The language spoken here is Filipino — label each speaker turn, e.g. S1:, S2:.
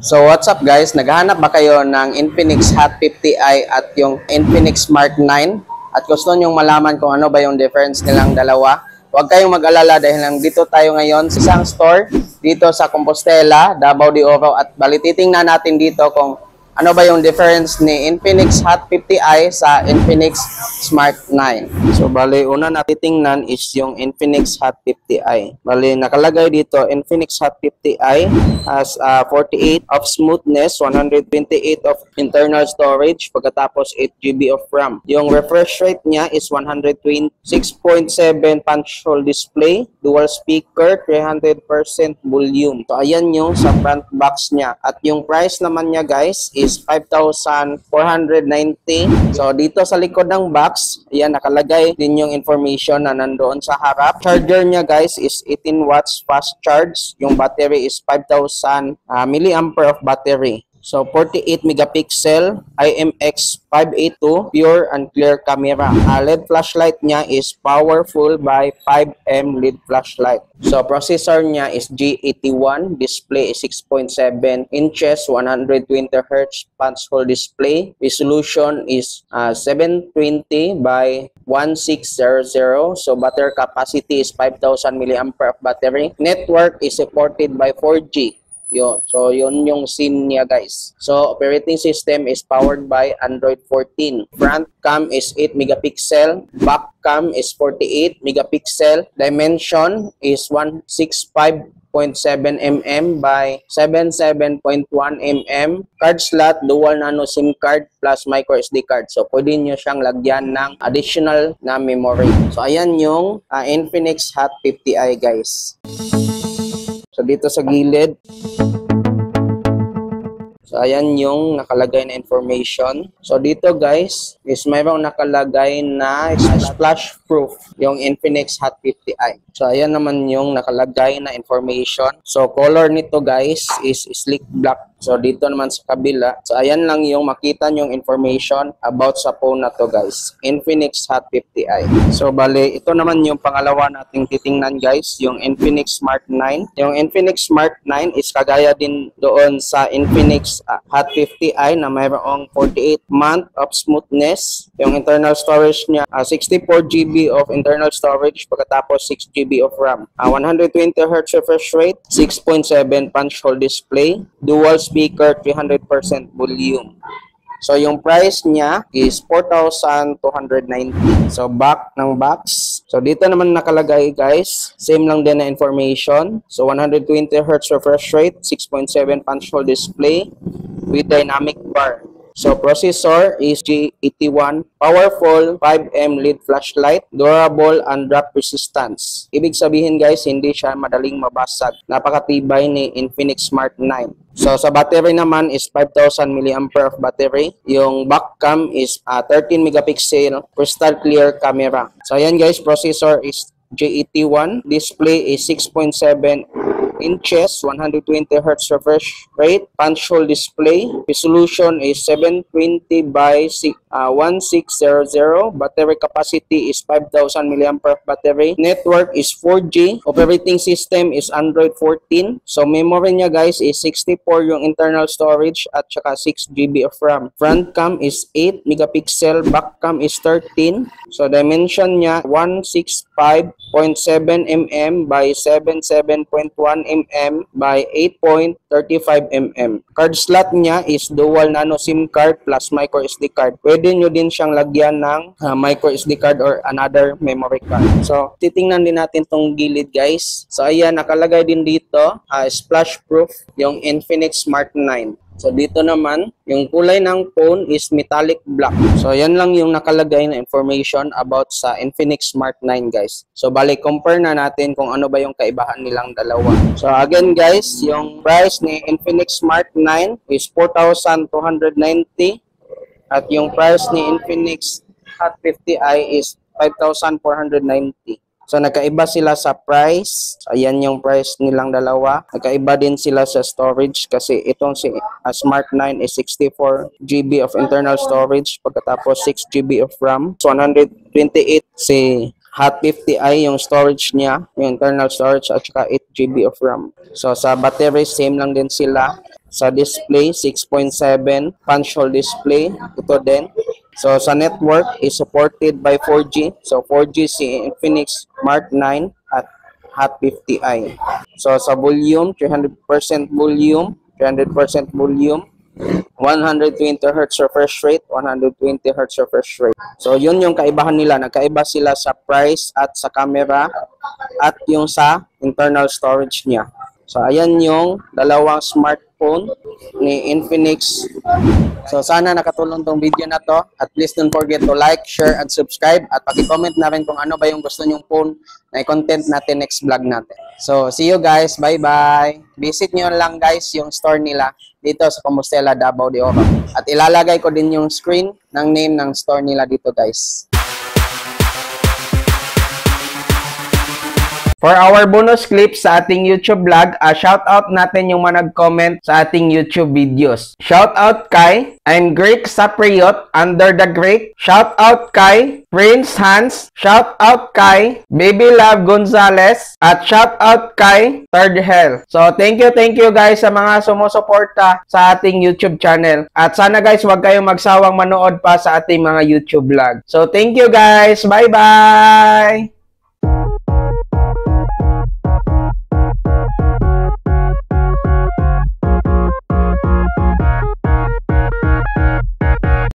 S1: So what's up guys? Naghahanap ba kayo ng Infinix Hot 50i at yung Infinix Smart 9? At gusto nyong malaman kung ano ba yung difference nilang dalawa? Huwag kayong mag-alala dahil nandito tayo ngayon sa isang store dito sa Compostela, Davao de Oro at bali titingnan natin dito kung ano ba yung difference ni Infinix Hot 50i sa Infinix Smart 9. So, bali, una natin tingnan is yung Infinix Hot 50i. Bali, nakalagay dito, Infinix Hot 50i has 48 of smoothness, 128 of internal storage, pagkatapos 8 GB of RAM. Yung refresh rate niya is 126.7 punch hole display, dual speaker, 300% volume. So, ayan yung sa front box niya. At yung price naman niya guys is 5,490. So, dito sa likod ng box, ayan, nakalagay din yung information na nandoon sa harap. Charger niya guys is 18 watts fast charge. Yung battery is 5,000 milliampere of battery. So, 48 megapixel, IMX582, pure and clear camera. LED flashlight niya is powerful by 5M LED flashlight. So, processor niya is G81, display is 6.7 inches, 120Hz punch hole display. Resolution is 720 by 1600. So, battery capacity is 5,000 milliampere of battery. Network is supported by 4G. Yun. So, yun yung SIM niya, guys. So, operating system is powered by Android 14. Front cam is 8 megapixel. Back cam is 48 megapixel. Dimension is 165.7 mm by 77.1 mm. Card slot, dual nano SIM card plus micro SD card. So, pwede nyo siyang lagyan ng additional na memory. So, ayan yung Infinix Hot 50i, guys. So, dito sa gilid, so, ayan yung nakalagay na information. So, dito guys, is mayroong nakalagay na splash proof, yung Infinix Hot 50i. So, ayan naman yung nakalagay na information. So, color nito guys is sleek black. So, dito naman sa kabila. So, ayan lang yung makita nyong information about sa phone na to guys. Infinix Hot 50i. So, bali, ito naman yung pangalawa nating titingnan guys, yung Infinix Smart 9. Yung Infinix Smart 9 is kagaya din doon sa Infinix Hot 50i na mayroong 48 month of smoothness. Yung internal storage niya, 64 GB of internal storage, pagkatapos 6 GB of RAM. 120Hz refresh rate, 6.7 punch hole display, dual speaker, 300% volume. So, yung price niya is 4,290. So, back ng box. So, dito naman nakalagay guys. Same lang din na information. So, 120Hz refresh rate, 6.7 punch hole display with dynamic bar. So, processor is G81, powerful 5M LED flashlight, durable and drop resistance. Ibig sabihin guys, hindi siya madaling mabasag. Napakatibay ni Infinix Smart 9. So, sa battery naman is 5,000 milliampere of battery. Yung back cam is 13 megapixel crystal clear camera. So, ayan guys, processor is G81, display is 6.7 inches, 120Hz refresh rate, punch hole display, resolution is 720 by 1600, battery capacity is 5,000 milliampere battery, network is 4G, operating system is Android 14, so memory niya guys is 64 yung internal storage at saka 6 GB of RAM. Front cam is 8 megapixel, back cam is 13, so dimension niya 165.7 mm by 77.1 mm by 8.35 mm. Card slot niya is dual nano SIM card plus micro SD card. Pwede nyo din siyang lagyan ng micro SD card or another memory card. So, titingnan din natin tong gilid guys. So, ayan, nakalagay din dito, splash proof, yung Infinix Smart 9. So, dito naman, yung kulay ng phone is metallic black. So, yan lang yung nakalagay na information about sa Infinix Smart 9, guys. So, bali, compare na natin kung ano ba yung kaibahan nilang dalawa. So, again, guys, yung price ni Infinix Smart 9 is 4,290. At yung price ni Infinix Hot 50i is 5,490. So, nagkaiba sila sa price. So, ayan yung price nilang dalawa. Nagkaiba din sila sa storage kasi itong si Smart 9 is 64 GB of internal storage pagkatapos 6 GB of RAM. So, 128 si Hot 50i yung storage niya, yung internal storage at saka 8 GB of RAM. So, sa battery, same lang din sila. Sa display, 6.7. Punch hole display. Ito din. So, sa network is supported by 4G. So, 4G si Infinix Smart 9 at Hot 50i. So, sa volume, 300% volume, 300% volume, 120 Hz refresh rate, 120 Hz refresh rate. So, yun yung kaibahan nila. Nagkaiba sila sa price at sa camera at yung sa internal storage niya. So, ayan yung dalawang smartphone ni Infinix. So, sana nakatulong tong video na to. At please don't forget to like, share, and subscribe. At paki-comment na rin kung ano ba yung gusto nyong phone na i-content natin next vlog natin. So, see you guys. Bye-bye. Visit nyo lang guys yung store nila dito sa Compostela, Davao de Oro. At ilalagay ko din yung screen ng name ng store nila dito guys. For our bonus clips sa ating YouTube vlog, shoutout natin yung mga nag-comment sa ating YouTube videos. Shoutout kay I'm Greek Sapriot, Under the Greek. Shoutout kay Prince Hans. Shoutout kay Baby Love Gonzalez. At shoutout kay Third Hell. So, thank you guys sa mga sumusuporta sa ating YouTube channel. At sana guys, wag kayong magsawang manood pa sa ating mga YouTube vlog. So, thank you guys. Bye-bye!